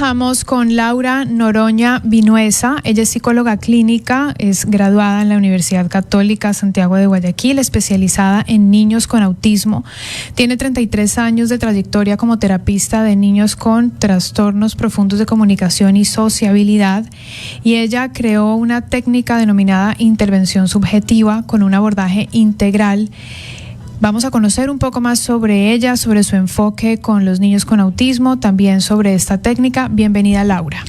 Trabajamos con Laura Noroña Vinuesa. Ella es psicóloga clínica, es graduada en la Universidad Católica Santiago de Guayaquil, especializada en niños con autismo. Tiene 33 años de trayectoria como terapista de niños con trastornos profundos de comunicación y sociabilidad, y ella creó una técnica denominada intervención subjetiva con un abordaje integral. Vamos a conocer un poco más sobre ella, sobre su enfoque con los niños con autismo, también sobre esta técnica. Bienvenida, Laura.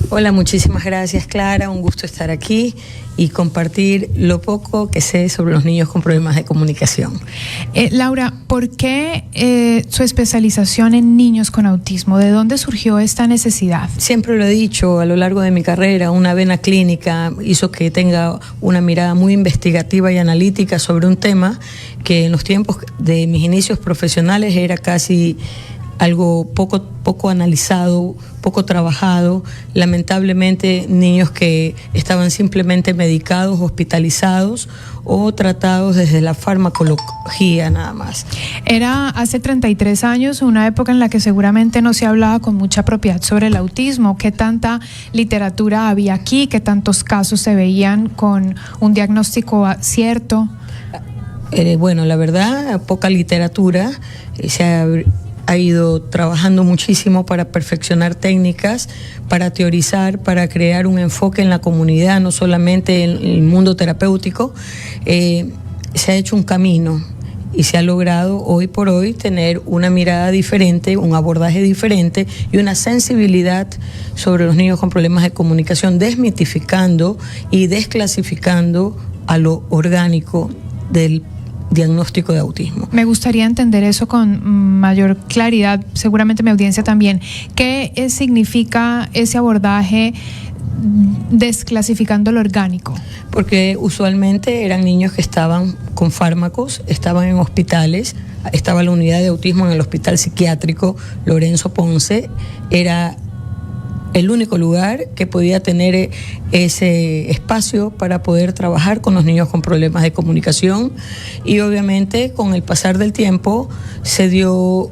Hola, muchísimas gracias, Clara. Un gusto estar aquí y compartir lo poco que sé sobre los niños con problemas de comunicación. Laura, ¿por qué su especialización en niños con autismo? ¿De dónde surgió esta necesidad? Siempre lo he dicho, a lo largo de mi carrera, una vena clínica hizo que tenga una mirada muy investigativa y analítica sobre un tema que en los tiempos de mis inicios profesionales era casi algo poco analizado, poco trabajado. Lamentablemente, niños que estaban simplemente medicados, hospitalizados o tratados desde la farmacología nada más. Era hace 33 años, una época en la que seguramente no se hablaba con mucha propiedad sobre el autismo. ¿Qué tanta literatura había aquí? ¿Qué tantos casos se veían con un diagnóstico cierto? Bueno, la verdad, poca literatura. Se ha ido trabajando muchísimo para perfeccionar técnicas, para teorizar, para crear un enfoque en la comunidad, no solamente en el mundo terapéutico. Se ha hecho un camino y se ha logrado hoy por hoy tener una mirada diferente, un abordaje diferente y una sensibilidad sobre los niños con problemas de comunicación, desmitificando y desclasificando a lo orgánico del diagnóstico de autismo. Me gustaría entender eso con mayor claridad, seguramente mi audiencia también. ¿Qué significa ese abordaje desclasificando lo orgánico? Porque usualmente eran niños que estaban con fármacos, estaban en hospitales, estaba la unidad de autismo en el hospital psiquiátrico Lorenzo Ponce, era el único lugar que podía tener ese espacio para poder trabajar con los niños con problemas de comunicación, y obviamente con el pasar del tiempo se dio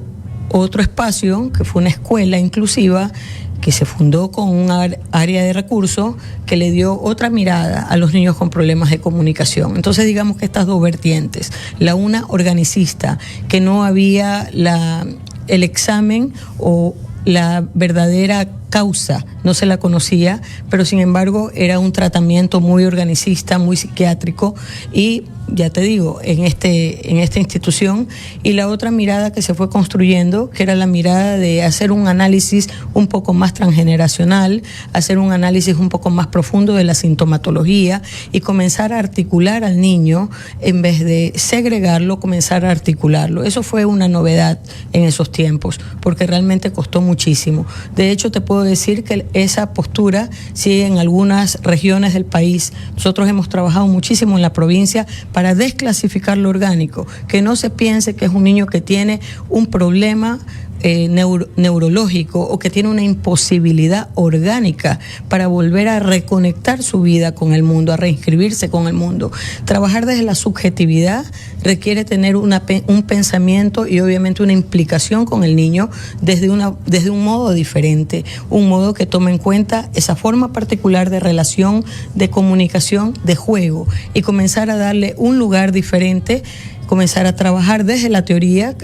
otro espacio que fue una escuela inclusiva que se fundó con un área de recursos que le dio otra mirada a los niños con problemas de comunicación. Entonces digamos que estas dos vertientes, la una organicista, que no había el examen o la verdadera causa, no se la conocía, pero sin embargo era un tratamiento muy organicista, muy psiquiátrico, y ya te digo, en esta institución, y la otra mirada que se fue construyendo, que era la mirada de hacer un análisis un poco más transgeneracional, hacer un análisis un poco más profundo de la sintomatología y comenzar a articular al niño, en vez de segregarlo, comenzar a articularlo. Eso fue una novedad en esos tiempos, porque realmente costó muchísimo. De hecho, te puedo decir que esa postura sigue en algunas regiones del país. Nosotros hemos trabajado muchísimo en la provincia para desclasificar lo orgánico, que no se piense que es un niño que tiene un problema neurológico o que tiene una imposibilidad orgánica para volver a reconectar su vida con el mundo, a reinscribirse con el mundo. Trabajar desde la subjetividad requiere tener un pensamiento y obviamente una implicación con el niño desde un modo diferente, un modo que tome en cuenta esa forma particular de relación, de comunicación, de juego, y comenzar a darle un lugar diferente, comenzar a trabajar desde la teoría.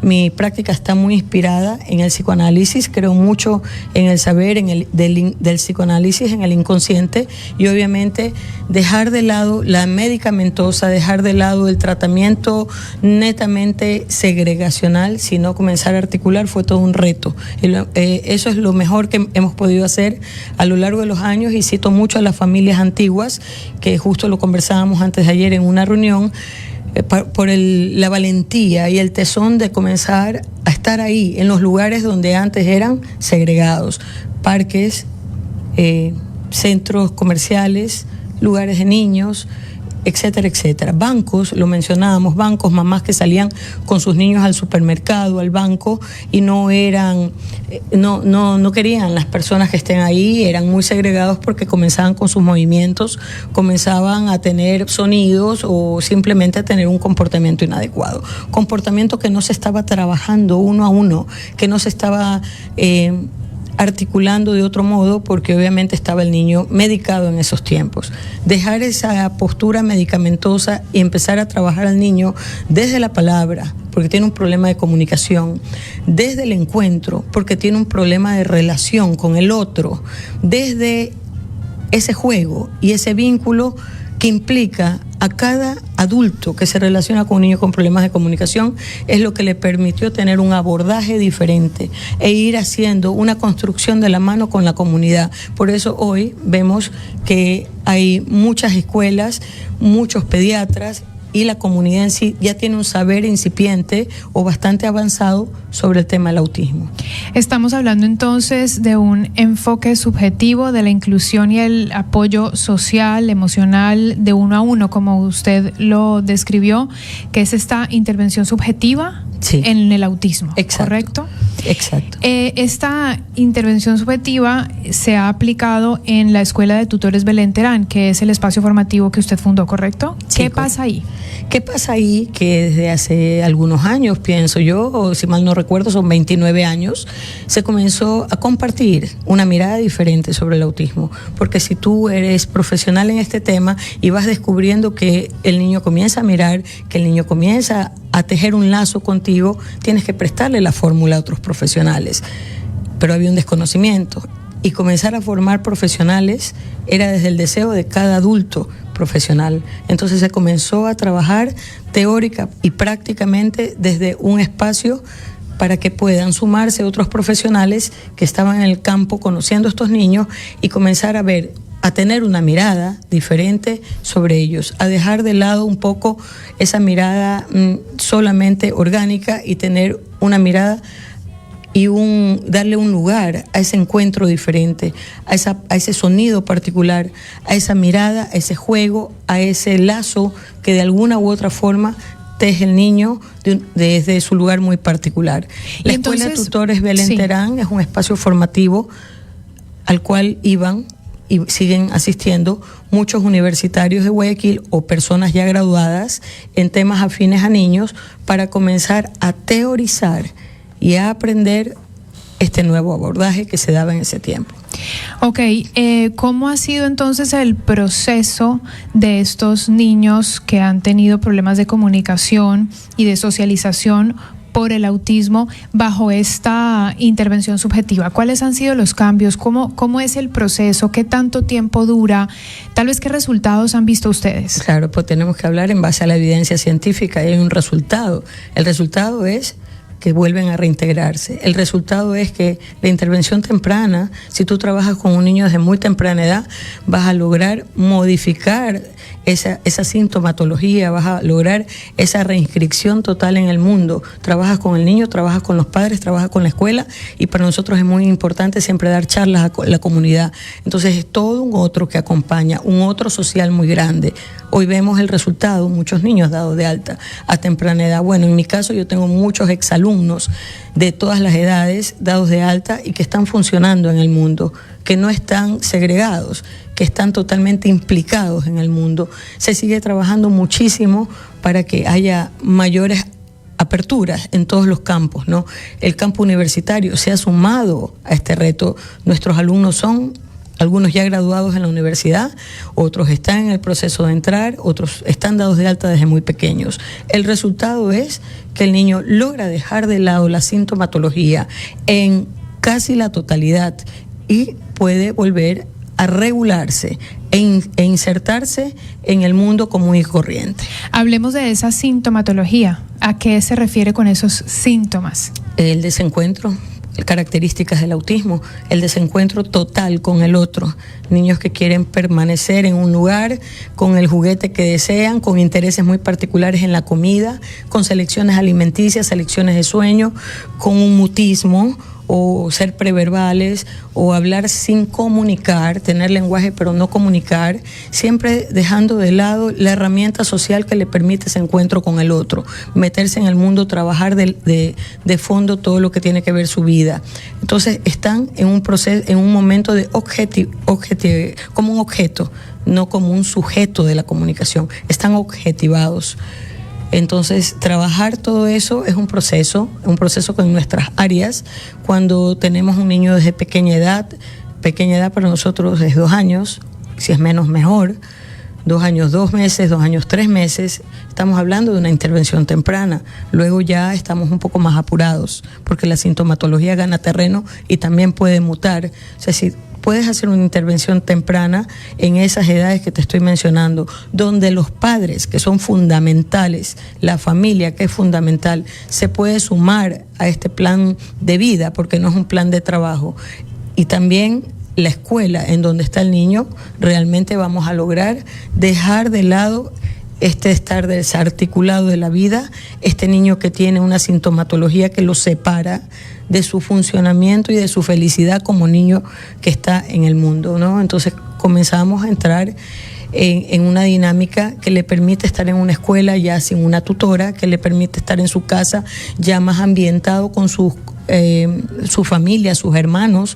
Mi práctica está muy inspirada en el psicoanálisis, creo mucho en el saber del psicoanálisis, en el inconsciente, y obviamente dejar de lado la medicamentosa, dejar de lado el tratamiento netamente segregacional, sino comenzar a articular fue todo un reto. Eso es lo mejor que hemos podido hacer a lo largo de los años, y cito mucho a las familias antiguas, que justo lo conversábamos antes de ayer en una reunión, por la valentía y el tesón de comenzar a estar ahí, en los lugares donde antes eran segregados, parques, centros comerciales, lugares de niños, etcétera, etcétera. Bancos, lo mencionábamos, bancos, mamás que salían con sus niños al supermercado, al banco, y no querían las personas que estén ahí, eran muy segregados porque comenzaban con sus movimientos, comenzaban a tener sonidos o simplemente a tener un comportamiento inadecuado. Comportamiento que no se estaba trabajando uno a uno, que no se estaba articulando de otro modo porque obviamente estaba el niño medicado en esos tiempos. Dejar esa postura medicamentosa y empezar a trabajar al niño desde la palabra, porque tiene un problema de comunicación, desde el encuentro, porque tiene un problema de relación con el otro, desde ese juego y ese vínculo que implica a cada adulto que se relaciona con un niño con problemas de comunicación, es lo que le permitió tener un abordaje diferente e ir haciendo una construcción de la mano con la comunidad. Por eso hoy vemos que hay muchas escuelas, muchos pediatras, y la comunidad en sí ya tiene un saber incipiente o bastante avanzado sobre el tema del autismo. Estamos hablando entonces de un enfoque subjetivo de la inclusión y el apoyo social, emocional, de uno a uno, como usted lo describió, que es esta intervención subjetiva en el autismo. Exacto. ¿Correcto? Exacto. Esta intervención subjetiva se ha aplicado en la Escuela de Tutores Belén Terán, que es el espacio formativo que usted fundó, ¿correcto? Sí, ¿Qué pasa ahí? ¿Qué pasa ahí? Que desde hace algunos años, pienso yo, o si mal no recuerdo, son 29 años, se comenzó a compartir una mirada diferente sobre el autismo. Porque si tú eres profesional en este tema y vas descubriendo que el niño comienza a mirar, que el niño comienza a tejer un lazo contigo, tienes que prestarle la fórmula a otros profesionales. Pero había un desconocimiento. Y comenzar a formar profesionales era desde el deseo de cada adulto profesional. Entonces se comenzó a trabajar teórica y prácticamente desde un espacio para que puedan sumarse otros profesionales que estaban en el campo conociendo a estos niños y comenzar a ver, a tener una mirada diferente sobre ellos, a dejar de lado un poco esa mirada solamente orgánica y tener una mirada y darle un lugar a ese encuentro diferente, a ese sonido particular, a esa mirada, a ese juego, a ese lazo que de alguna u otra forma teje el niño desde su lugar muy particular. La Escuela de Tutores Belén Terán es un espacio formativo al cual iban y siguen asistiendo muchos universitarios de Guayaquil o personas ya graduadas en temas afines a niños para comenzar a teorizar y a aprender este nuevo abordaje que se daba en ese tiempo. Ok, ¿cómo ha sido entonces el proceso de estos niños que han tenido problemas de comunicación y de socialización por el autismo bajo esta intervención subjetiva? ¿Cuáles han sido los cambios? ¿Cómo es el proceso? ¿Qué tanto tiempo dura? Tal vez, ¿qué resultados han visto ustedes? Claro, pues tenemos que hablar en base a la evidencia científica y hay un resultado. El resultado es que vuelven a reintegrarse. El resultado es que la intervención temprana, si tú trabajas con un niño desde muy temprana edad, vas a lograr modificar esa sintomatología, vas a lograr esa reinscripción total en el mundo. Trabajas con el niño, trabajas con los padres, trabajas con la escuela y para nosotros es muy importante siempre dar charlas a la comunidad. Entonces es todo un otro que acompaña, un otro social muy grande. Hoy vemos el resultado, muchos niños dados de alta a temprana edad. Bueno, en mi caso yo tengo muchos exalumnos de todas las edades dados de alta y que están funcionando en el mundo, que no están segregados, que están totalmente implicados en el mundo. Se sigue trabajando muchísimo para que haya mayores aperturas en todos los campos, ¿no? El campo universitario se ha sumado a este reto. Nuestros alumnos son algunos ya graduados en la universidad, otros están en el proceso de entrar, otros están dados de alta desde muy pequeños. El resultado es que el niño logra dejar de lado la sintomatología en casi la totalidad y puede volver a regularse e insertarse en el mundo común y corriente. Hablemos de esa sintomatología. ¿A qué se refiere con esos síntomas? El desencuentro, características del autismo, el desencuentro total con el otro, niños que quieren permanecer en un lugar con el juguete que desean, con intereses muy particulares en la comida, con selecciones alimenticias, selecciones de sueño, con un mutismo o ser preverbales o hablar sin comunicar, tener lenguaje pero no comunicar, siempre dejando de lado la herramienta social que le permite ese encuentro con el otro, meterse en el mundo, trabajar de fondo todo lo que tiene que ver su vida. Entonces están en un proceso, en un momento de como un objeto, no como un sujeto de la comunicación, están objetivados. Entonces, trabajar todo eso es un proceso que en nuestras áreas, cuando tenemos un niño desde pequeña edad para nosotros es 2 años, si es menos mejor, 2 años 2 meses, 2 años 3 meses, estamos hablando de una intervención temprana. Luego ya estamos un poco más apurados, porque la sintomatología gana terreno y también puede mutar. O sea, si puedes hacer una intervención temprana en esas edades que te estoy mencionando, donde los padres, que son fundamentales, la familia, que es fundamental, se puede sumar a este plan de vida, porque no es un plan de trabajo. Y también la escuela en donde está el niño, realmente vamos a lograr dejar de lado este estar desarticulado de la vida, este niño que tiene una sintomatología que lo separa de su funcionamiento y de su felicidad como niño que está en el mundo, ¿no? Entonces comenzamos a entrar en una dinámica que le permite estar en una escuela ya sin una tutora, que le permite estar en su casa ya más ambientado con su familia, sus hermanos,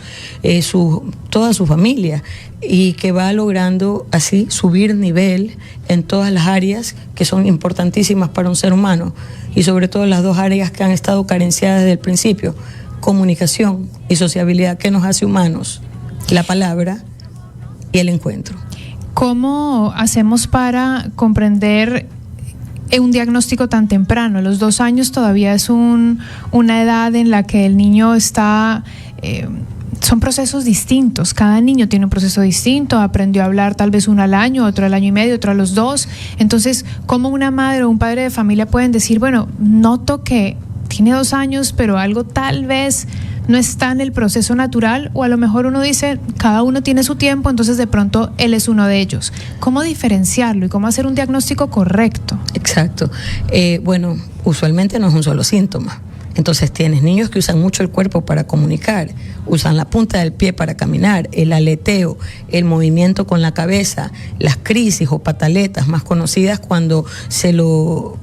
toda su familia, y que va logrando así subir nivel en todas las áreas que son importantísimas para un ser humano, y sobre todo las 2 áreas que han estado carenciadas desde el principio: comunicación y sociabilidad, que nos hace humanos, la palabra y el encuentro. ¿Cómo hacemos para comprender un diagnóstico tan temprano? Los 2 años todavía es una edad en la que el niño está... son procesos distintos, cada niño tiene un proceso distinto, aprendió a hablar tal vez uno al año, otro al año y medio, otro a los 2. Entonces, ¿cómo una madre o un padre de familia pueden decir, bueno, noto que tiene 2 años, pero algo tal vez no está en el proceso natural? O a lo mejor uno dice, cada uno tiene su tiempo, entonces de pronto él es uno de ellos. ¿Cómo diferenciarlo y cómo hacer un diagnóstico correcto? Exacto. Bueno, usualmente no es un solo síntoma. Entonces tienes niños que usan mucho el cuerpo para comunicar, usan la punta del pie para caminar, el aleteo, el movimiento con la cabeza, las crisis o pataletas más conocidas cuando se lo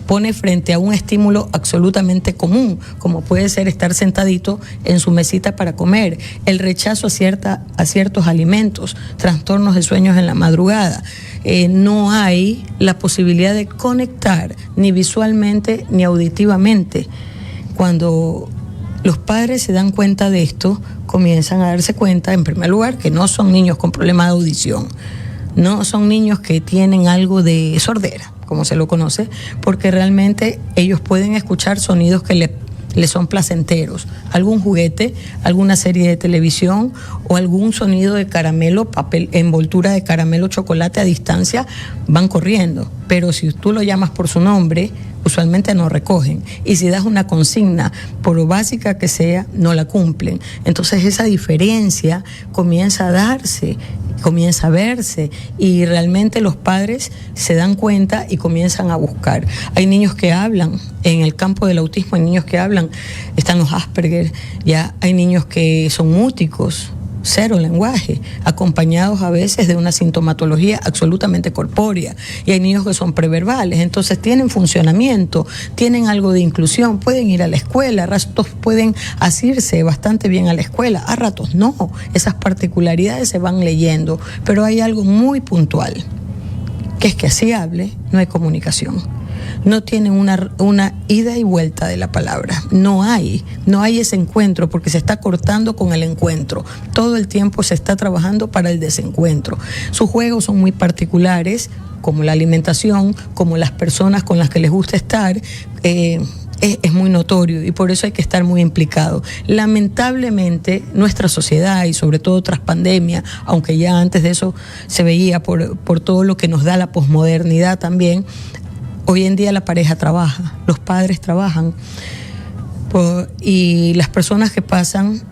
pone frente a un estímulo absolutamente común, como puede ser estar sentadito en su mesita para comer, el rechazo a ciertos alimentos, trastornos de sueños en la madrugada. No hay la posibilidad de conectar ni visualmente ni auditivamente. Cuando los padres se dan cuenta de esto, comienzan a darse cuenta, en primer lugar, que no son niños con problemas de audición, no son niños que tienen algo de sordera, como se lo conoce, porque realmente ellos pueden escuchar sonidos que le son placenteros, algún juguete, alguna serie de televisión o algún sonido de caramelo, papel, envoltura de caramelo, chocolate a distancia, van corriendo. Pero si tú lo llamas por su nombre, usualmente no recogen. Y si das una consigna, por básica que sea, no la cumplen. Entonces esa diferencia comienza a darse, comienza a verse, y realmente los padres se dan cuenta y comienzan a buscar. Hay niños que hablan, en el campo del autismo hay niños que hablan, están los Asperger, ya hay niños que son múticos, 0 lenguaje, acompañados a veces de una sintomatología absolutamente corpórea, y hay niños que son preverbales, entonces tienen funcionamiento, tienen algo de inclusión, pueden ir a la escuela, a ratos pueden asirse bastante bien a la escuela, a ratos no, esas particularidades se van leyendo, pero hay algo muy puntual, que es que así hable, no hay comunicación. No tienen una ida y vuelta de la palabra, no hay ese encuentro, porque se está cortando con el encuentro, todo el tiempo se está trabajando para el desencuentro. Sus juegos son muy particulares, como la alimentación, como las personas con las que les gusta estar, es muy notorio, y por eso hay que estar muy implicado. Lamentablemente nuestra sociedad, y sobre todo tras pandemia, aunque ya antes de eso se veía por todo lo que nos da la posmodernidad también, hoy en día la pareja trabaja, los padres trabajan, y las personas que pasan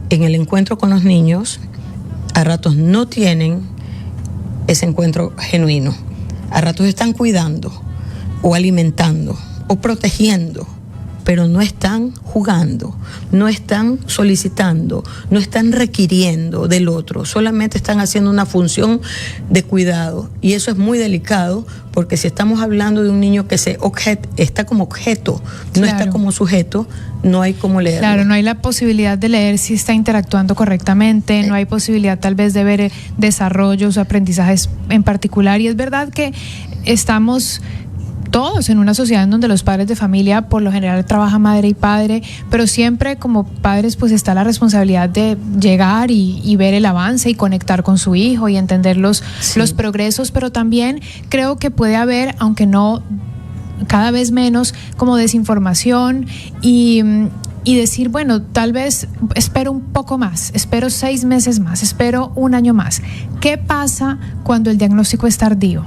en el encuentro con los niños a ratos no tienen ese encuentro genuino, a ratos están cuidando o alimentando o protegiendo, pero no están jugando, no están solicitando, no están requiriendo del otro, solamente están haciendo una función de cuidado, y eso es muy delicado, porque si estamos hablando de un niño que está como objeto, no claro, está como sujeto, no hay cómo leerlo. Claro, no hay la posibilidad de leer si está interactuando correctamente, no hay posibilidad tal vez de ver desarrollos o aprendizajes en particular, y es verdad que estamos todos en una sociedad en donde los padres de familia por lo general trabajan madre y padre, pero siempre como padres pues está la responsabilidad de llegar y ver el avance y conectar con su hijo y entender los progresos, pero también creo que puede haber, aunque no cada vez menos, como desinformación y decir, bueno, tal vez espero un poco más, espero 6 meses más, espero 1 año más. ¿Qué pasa cuando el diagnóstico es tardío?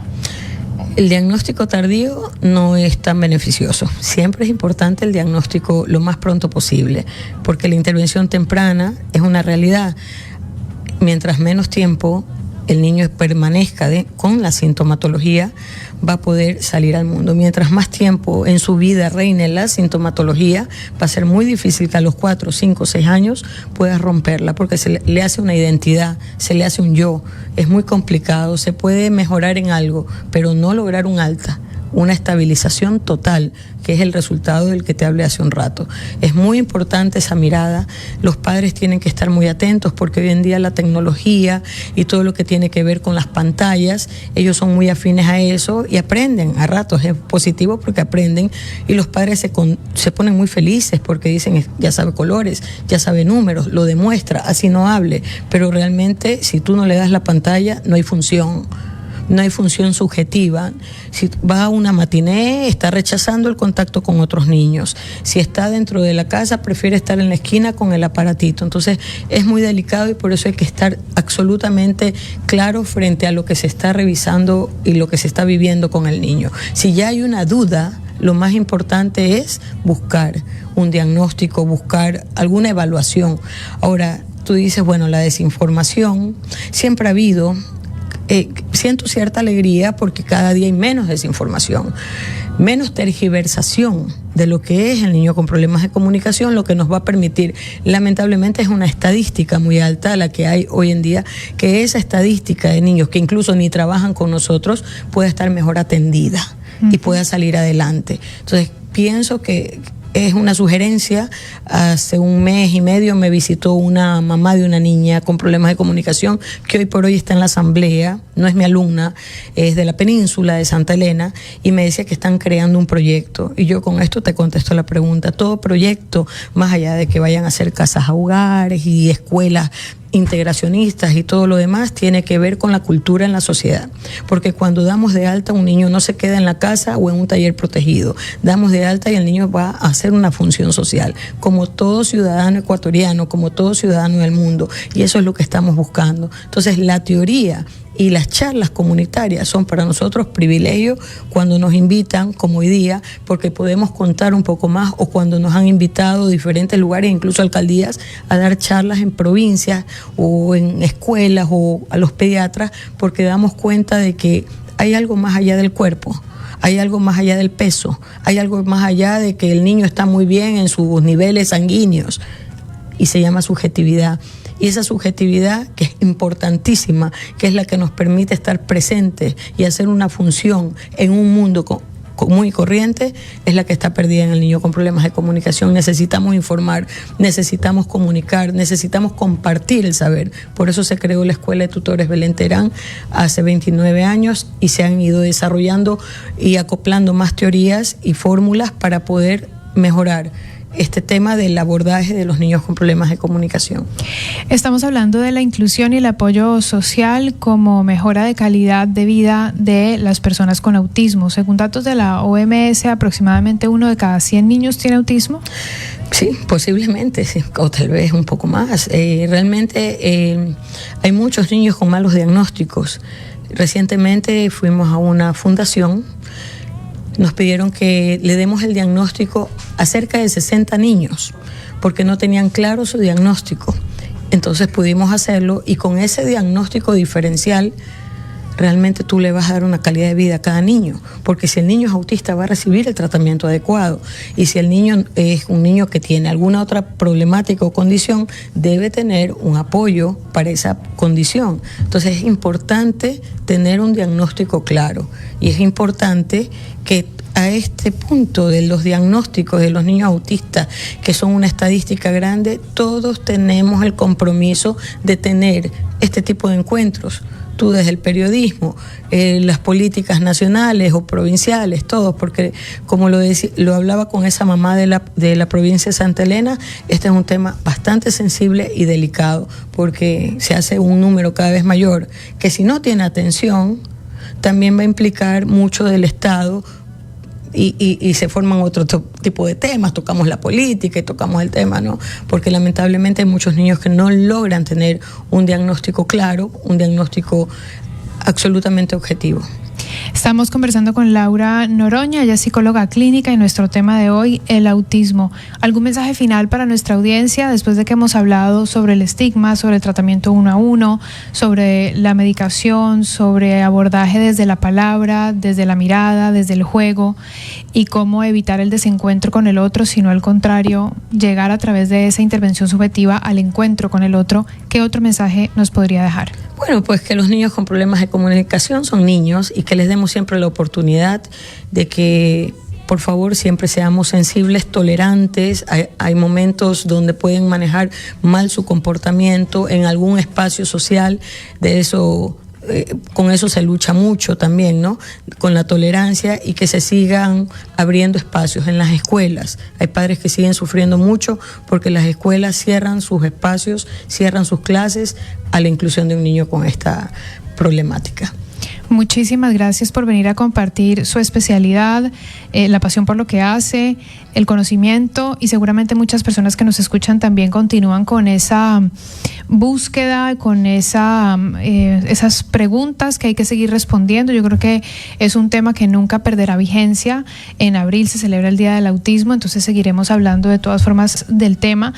El diagnóstico tardío no es tan beneficioso. Siempre es importante el diagnóstico lo más pronto posible, porque la intervención temprana es una realidad. Mientras menos tiempo el niño permanezca con la sintomatología, va a poder salir al mundo. Mientras más tiempo en su vida reine la sintomatología, va a ser muy difícil que a los 4, 5, 6 años pueda romperla, porque se le hace una identidad, se le hace un yo. Es muy complicado, se puede mejorar en algo, pero no lograr un alta, una estabilización total, que es el resultado del que te hablé hace un rato. Es muy importante esa mirada. Los padres tienen que estar muy atentos, porque hoy en día la tecnología y todo lo que tiene que ver con las pantallas, ellos son muy afines a eso y aprenden a ratos. Es positivo porque aprenden, y los padres se ponen muy felices porque dicen, ya sabe colores, ya sabe números, lo demuestra, así no hable, pero realmente si tú no le das la pantalla no hay función. No hay función subjetiva. Si va a una matiné, está rechazando el contacto con otros niños. Si está dentro de la casa, prefiere estar en la esquina con el aparatito. Entonces es muy delicado, y por eso hay que estar absolutamente claro frente a lo que se está revisando y lo que se está viviendo con el niño. Si ya hay una duda, lo más importante es buscar un diagnóstico, buscar alguna evaluación. Ahora, tú dices, bueno, la desinformación siempre ha habido. Siento cierta alegría porque cada día hay menos desinformación, menos tergiversación de lo que es el niño con problemas de comunicación, lo que nos va a permitir, lamentablemente es una estadística muy alta la que hay hoy en día, que esa estadística de niños que incluso ni trabajan con nosotros pueda estar mejor atendida y pueda salir adelante. Entonces pienso que es una sugerencia. Hace 1 mes y medio me visitó una mamá de una niña con problemas de comunicación que hoy por hoy está en la asamblea, no es mi alumna, es de la península de Santa Elena, y me decía que están creando un proyecto, y yo con esto te contesto la pregunta. Todo proyecto, más allá de que vayan a hacer casas a hogares y escuelas integracionistas y todo lo demás, tiene que ver con la cultura en la sociedad, porque cuando damos de alta, un niño no se queda en la casa o en un taller protegido, damos de alta y el niño va a hacer una función social, como todo ciudadano ecuatoriano, como todo ciudadano del mundo, y eso es lo que estamos buscando. Entonces la teoría y las charlas comunitarias son para nosotros privilegio cuando nos invitan, como hoy día, porque podemos contar un poco más, o cuando nos han invitado a diferentes lugares, incluso alcaldías, a dar charlas en provincias o en escuelas o a los pediatras, porque damos cuenta de que hay algo más allá del cuerpo. Hay algo más allá del peso, hay algo más allá de que el niño está muy bien en sus niveles sanguíneos, y se llama subjetividad. Y esa subjetividad, que es importantísima, que es la que nos permite estar presentes y hacer una función en un mundo común y corriente, es la que está perdida en el niño con problemas de comunicación. Necesitamos informar, necesitamos comunicar, necesitamos compartir el saber. Por eso se creó la Escuela de Tutores Belén Terán hace 29 años, y se han ido desarrollando y acoplando más teorías y fórmulas para poder mejorar este tema del abordaje de los niños con problemas de comunicación. Estamos hablando de la inclusión y el apoyo social como mejora de calidad de vida de las personas con autismo. Según datos de la OMS, aproximadamente 1 de cada 100 niños tiene autismo. Sí, posiblemente, sí, o tal vez un poco más. Realmente hay muchos niños con malos diagnósticos. Recientemente fuimos a una fundación. Nos pidieron que le demos el diagnóstico a cerca de 60 niños, porque no tenían claro su diagnóstico. Entonces pudimos hacerlo, y con ese diagnóstico diferencial, realmente tú le vas a dar una calidad de vida a cada niño, porque si el niño es autista va a recibir el tratamiento adecuado, y si el niño es un niño que tiene alguna otra problemática o condición, debe tener un apoyo para esa condición. Entonces es importante tener un diagnóstico claro, y es importante que a este punto de los diagnósticos de los niños autistas, que son una estadística grande, todos tenemos el compromiso de tener este tipo de encuentros. Tú desde el periodismo, las políticas nacionales o provinciales, todos, porque como lo hablaba con esa mamá de la provincia de Santa Elena, este es un tema bastante sensible y delicado, porque se hace un número cada vez mayor, que si no tiene atención, también va a implicar mucho del Estado. Y se forman otro tipo de temas, tocamos la política y tocamos el tema, ¿no? Porque lamentablemente hay muchos niños que no logran tener un diagnóstico claro, un diagnóstico absolutamente objetivo. Estamos conversando con Laura Noroña, ella es psicóloga clínica, y nuestro tema de hoy, el autismo. ¿Algún mensaje final para nuestra audiencia después de que hemos hablado sobre el estigma, sobre el tratamiento 1 a 1, sobre la medicación, sobre abordaje desde la palabra, desde la mirada, desde el juego, y cómo evitar el desencuentro con el otro, sino al contrario, llegar a través de esa intervención subjetiva al encuentro con el otro? ¿Qué otro mensaje nos podría dejar? Bueno, pues que los niños con problemas de comunicación son niños y que les demos siempre la oportunidad de que, por favor, siempre seamos sensibles, tolerantes. Hay momentos donde pueden manejar mal su comportamiento en algún espacio social, de eso. Con eso se lucha mucho también, ¿no? Con la tolerancia, y que se sigan abriendo espacios en las escuelas. Hay padres que siguen sufriendo mucho porque las escuelas cierran sus espacios, cierran sus clases a la inclusión de un niño con esta problemática. Muchísimas gracias por venir a compartir su especialidad, la pasión por lo que hace, el conocimiento, y seguramente muchas personas que nos escuchan también continúan con esa búsqueda, con esas preguntas que hay que seguir respondiendo. Yo creo que es un tema que nunca perderá vigencia. En abril se celebra el Día del Autismo, entonces seguiremos hablando de todas formas del tema.